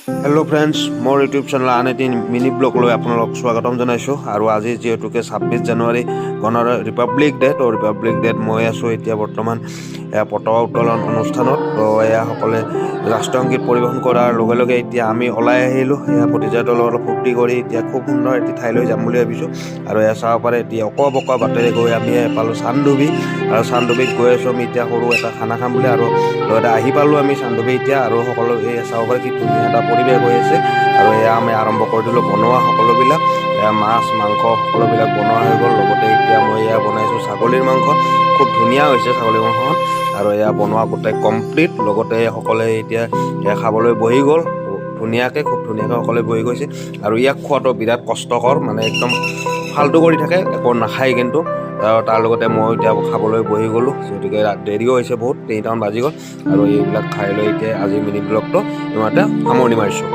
Hello' friends, মোৰ YouTube channel আন এটি মিনি ব্লগলৈ আপোনালোক স্বাগতম জনাইছোঁ। আৰু আজি যিহেতুকে 26 জানুৱাৰী গণৰ ৰিপাব্লিক ডে, তো ৰিপাব্লিক ডেত মই আছোঁ এতিয়া বৰ্তমান পতাকা উত্তোলন অনুষ্ঠানত। তো এয়া সকলে ৰাষ্ট্ৰীয় সংগীত পৰিৱেশন কৰাৰ লগে লগে এতিয়া আমি ওলাই আহিলোঁ। এয়া ভতিজা দলৰ অলপ ফূৰ্তি কৰি এতিয়া খুব সুন্দৰ এটি ঠাইলৈ যাম বুলি ভাবিছোঁ। আৰু এয়া চাব পাৰে এতিয়া অকোৱা বাটেৰে গৈ আমি পালোঁ চান্দুবি। আৰু চান্দুবিত গৈ আছোঁ আমি এতিয়া সৰু এটা খানা খাম বুলি। আৰু লগতে আহি পালোঁ আমি চান্দুবি এতিয়া। আৰু সকলো এই চাব পাৰে কি ধুনীয়া এটা পৰিৱেশ হৈ আছে। আৰু এয়া আমি আৰম্ভ কৰি দিলোঁ বনোৱা সকলোবিলাক। মাছ মাংস সকলোবিলাক বনোৱা হৈ গ'ল। লগতে এতিয়া মই এয়া বনাইছোঁ ছাগলীৰ মাংস। খুব ধুনীয়া হৈছে ছাগলীৰ মাংসখন। আৰু এয়া বনোৱা গোটেই কমপ্লিট। লগতে সকলে এতিয়া খাবলৈ বহি গ'ল ধুনীয়াকৈ, খুব ধুনীয়াকৈ সকলোৱে বহি গৈছে। আৰু ইয়াক খোৱাটো বিৰাট কষ্টকৰ, মানে একদম ফাল্টু কৰি থাকে, একো নাখায় কিন্তু। তাৰ লগতে মই এতিয়া খাবলৈ বহি গ'লোঁ, যিহেতুকে দেৰিও হৈছে বহুত, 3টামান বাজি গ'ল। আৰু এইবিলাক খাই লৈ এতিয়া আজি মিনি ব্লগটো ইমানতে সামৰণি মাৰিছোঁ।